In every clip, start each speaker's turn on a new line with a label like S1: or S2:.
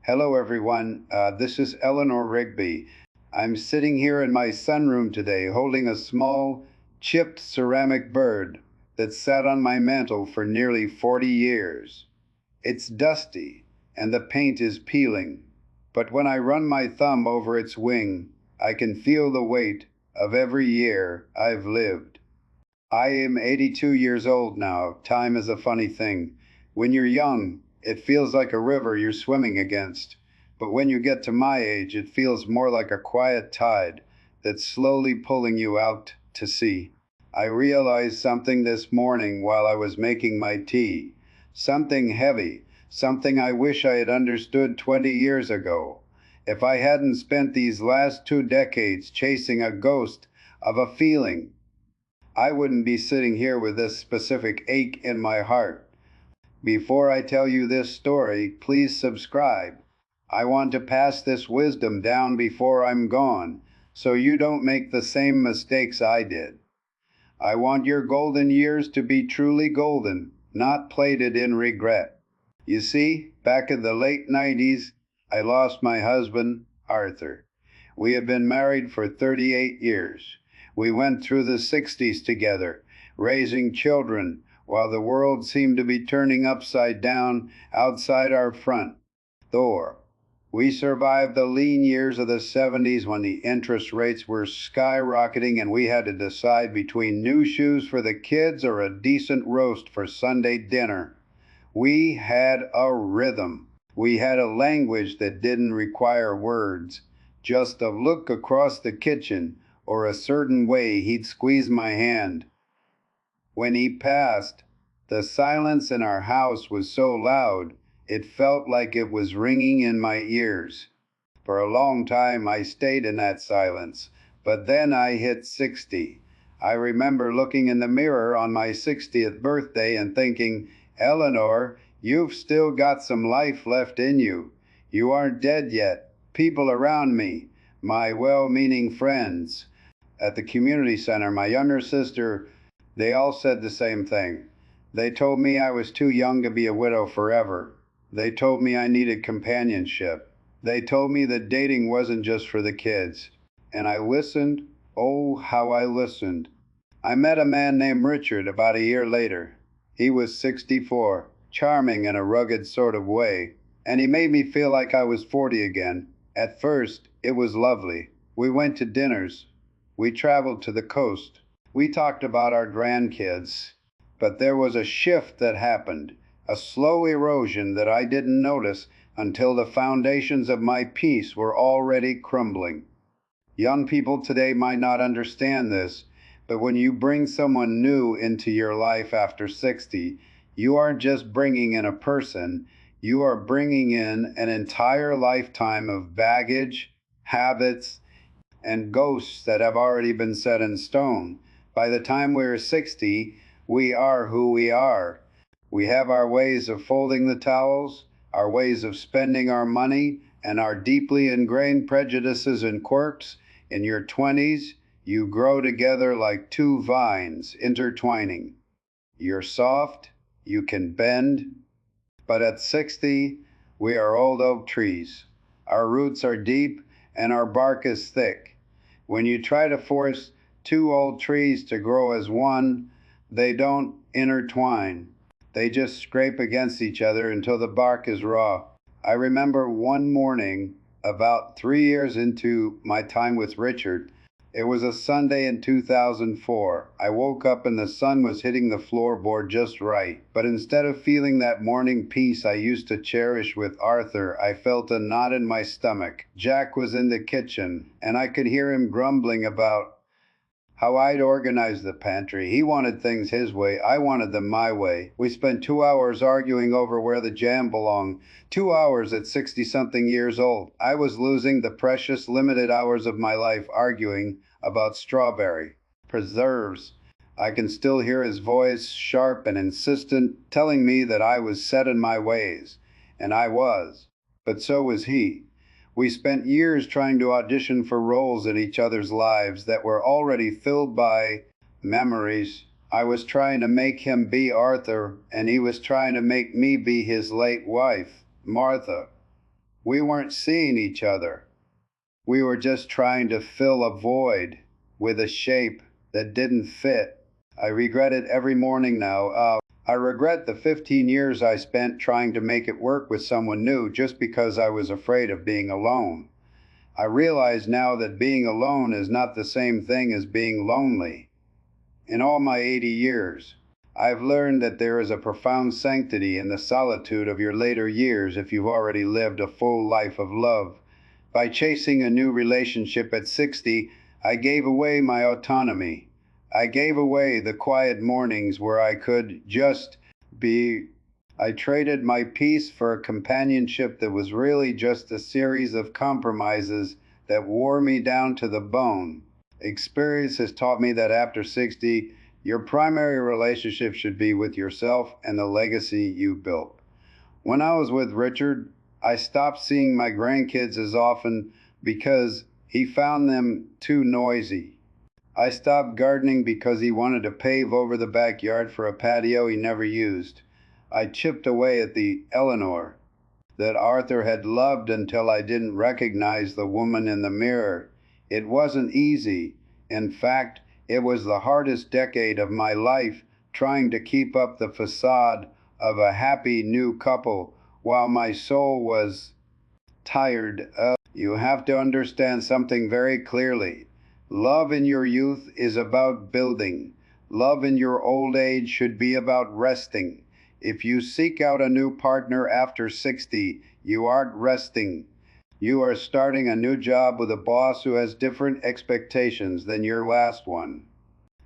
S1: Hello, everyone. This is Eleanor Rigby. I'm sitting here in my sunroom today holding a small, chipped ceramic bird that sat on my mantel for nearly 40 years. It's dusty, and the paint is peeling, but when I run my thumb over its wing, I can feel the weight of every year I've lived. I am 82 years old now. Time is a funny thing. When you're young, it feels like a river you're swimming against. But when you get to my age, it feels more like a quiet tide that's slowly pulling you out to sea. I realized something this morning while I was making my tea. Something heavy, something I wish I had understood 20 years ago. If I hadn't spent these last 2 decades chasing a ghost of a feeling, I wouldn't be sitting here with this specific ache in my heart. Before I tell you this story, please subscribe. I want to pass this wisdom down before I'm gone, so you don't make the same mistakes I did. I want your golden years to be truly golden, not plated in regret. You see, back in the late 90s, I lost my husband, Arthur. We had been married for 38 years. We went through the 60s together, raising children while the world seemed to be turning upside down outside our front door. We survived the lean years of the 70s when the interest rates were skyrocketing and we had to decide between new shoes for the kids or a decent roast for Sunday dinner. We had a rhythm. We had a language that didn't require words, just a look across the kitchen or a certain way he'd squeeze my hand. When he passed, the silence in our house was so loud, it felt like it was ringing in my ears. For a long time, I stayed in that silence, but then I hit 60. I remember looking in the mirror on my 60th birthday and thinking, Eleanor, you've still got some life left in you. You aren't dead yet. People around me, my well-meaning friends, at the community center, my younger sister, they all said the same thing. They told me I was too young to be a widow forever. They told me I needed companionship. They told me that dating wasn't just for the kids. And I listened. Oh, how I listened. I met a man named Richard about a year later. He was 64, charming in a rugged sort of way, and he made me feel like I was 40 again. At first, it was lovely. We went to dinners. We traveled to the coast. We talked about our grandkids. But there was a shift that happened, a slow erosion that I didn't notice until the foundations of my peace were already crumbling. Young people today might not understand this, but when you bring someone new into your life after 60, you aren't just bringing in a person, you are bringing in an entire lifetime of baggage, habits, and ghosts that have already been set in stone. By the time we're 60, we are who we are. We have our ways of folding the towels, our ways of spending our money, and our deeply ingrained prejudices and quirks. In your 20s, you grow together like two vines intertwining. You're soft, you can bend, but at 60, we are old oak trees. Our roots are deep and our bark is thick. When you try to force two old trees to grow as one, they don't intertwine. They just scrape against each other until the bark is raw. I remember one morning, about 3 years into my time with Richard, it was a Sunday in 2004. I woke up and the sun was hitting the floorboard just right. But instead of feeling that morning peace I used to cherish with Arthur, I felt a knot in my stomach. Jack was in the kitchen, and I could hear him grumbling about how I'd organized the pantry. He wanted things his way, I wanted them my way. We spent 2 hours arguing over where the jam belonged. 2 hours at 60-something years old. I was losing the precious limited hours of my life arguing about strawberry preserves. I can still hear his voice, sharp and insistent, telling me that I was set in my ways. And I was. But so was he. We spent years trying to audition for roles in each other's lives that were already filled by memories. I was trying to make him be Arthur, and he was trying to make me be his late wife, Martha. We weren't seeing each other. We were just trying to fill a void with a shape that didn't fit. I regret it every morning now. I regret the 15 years I spent trying to make it work with someone new just because I was afraid of being alone. I realize now that being alone is not the same thing as being lonely. In all my 80 years, I've learned that there is a profound sanctity in the solitude of your later years if you've already lived a full life of love. By chasing a new relationship at 60, I gave away my autonomy. I gave away the quiet mornings where I could just be. I traded my peace for a companionship that was really just a series of compromises that wore me down to the bone. Experience has taught me that after 60, your primary relationship should be with yourself and the legacy you built. When I was with Richard, I stopped seeing my grandkids as often because he found them too noisy. I stopped gardening because he wanted to pave over the backyard for a patio he never used. I chipped away at the Eleanor that Arthur had loved until I didn't recognize the woman in the mirror. It wasn't easy. In fact, it was the hardest decade of my life trying to keep up the facade of a happy new couple while my soul was tired. You have to understand something very clearly. Love in your youth is about building. Love in your old age should be about resting. If you seek out a new partner after 60, you aren't resting. You are starting a new job with a boss who has different expectations than your last one.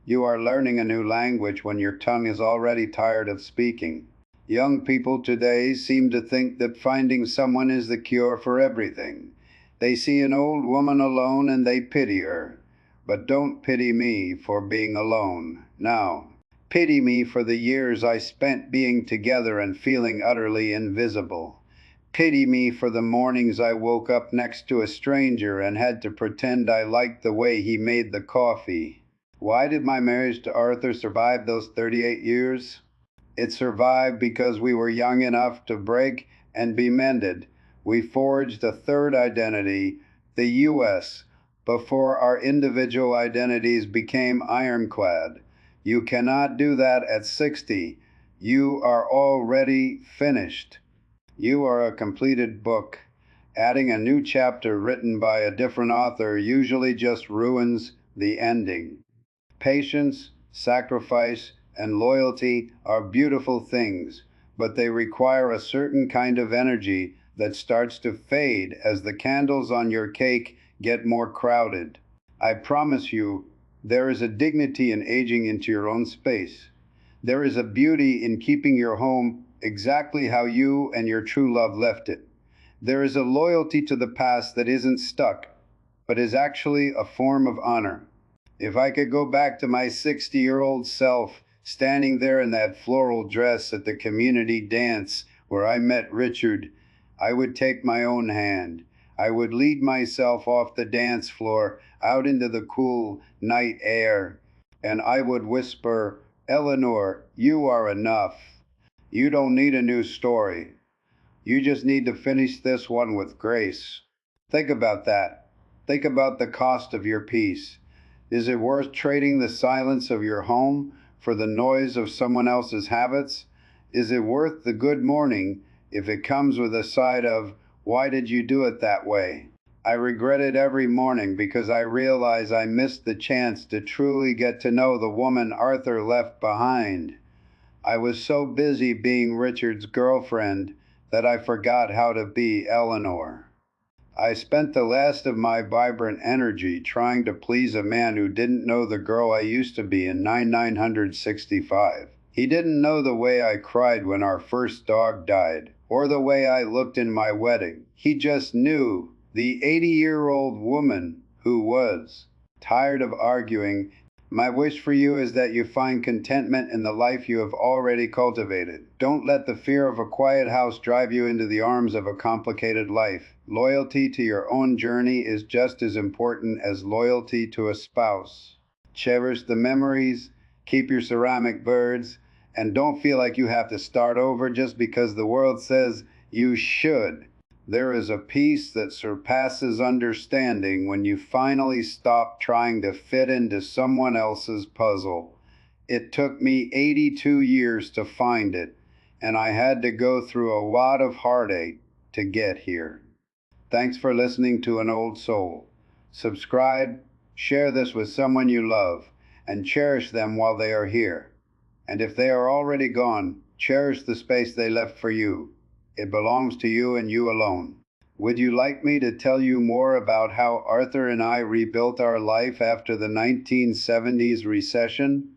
S1: You are learning a new language when your tongue is already tired of speaking. Young people today seem to think that finding someone is the cure for everything. They see an old woman alone and they pity her. But don't pity me for being alone. Now, pity me for the years I spent being together and feeling utterly invisible. Pity me for the mornings I woke up next to a stranger and had to pretend I liked the way he made the coffee. Why did my marriage to Arthur survive those 38 years? It survived because we were young enough to break and be mended. We forged a third identity, the U.S., before our individual identities became ironclad. You cannot do that at 60. You are already finished. You are a completed book. Adding a new chapter written by a different author usually just ruins the ending. Patience, sacrifice, and loyalty are beautiful things, but they require a certain kind of energy that starts to fade as the candles on your cake get more crowded. I promise you, there is a dignity in aging into your own space. There is a beauty in keeping your home exactly how you and your true love left it. There is a loyalty to the past that isn't stuck, but is actually a form of honor. If I could go back to my 60-year-old self, standing there in that floral dress at the community dance where I met Richard, I would take my own hand. I would lead myself off the dance floor out into the cool night air, and I would whisper, Eleanor, you are enough. You don't need a new story. You just need to finish this one with grace. Think about that. Think about the cost of your peace. Is it worth trading the silence of your home for the noise of someone else's habits? Is it worth the good morning if it comes with a side of, why did you do it that way? I regret it every morning because I realize I missed the chance to truly get to know the woman Arthur left behind. I was so busy being Richard's girlfriend that I forgot how to be Eleanor. I spent the last of my vibrant energy trying to please a man who didn't know the girl I used to be in 965. He didn't know the way I cried when our first dog died, or the way I looked in my wedding. He just knew the 80-year-old woman who was tired of arguing. My wish for you is that you find contentment in the life you have already cultivated. Don't let the fear of a quiet house drive you into the arms of a complicated life. Loyalty to your own journey is just as important as loyalty to a spouse. Cherish the memories, keep your ceramic birds, and don't feel like you have to start over just because the world says you should. There is a peace that surpasses understanding when you finally stop trying to fit into someone else's puzzle. It took me 82 years to find it, and I had to go through a lot of heartache to get here. Thanks for listening to An Old Soul. Subscribe, share this with someone you love, and cherish them while they are here. And if they are already gone, cherish the space they left for you. It belongs to you and you alone. Would you like me to tell you more about how Arthur and I rebuilt our life after the 1970s recession?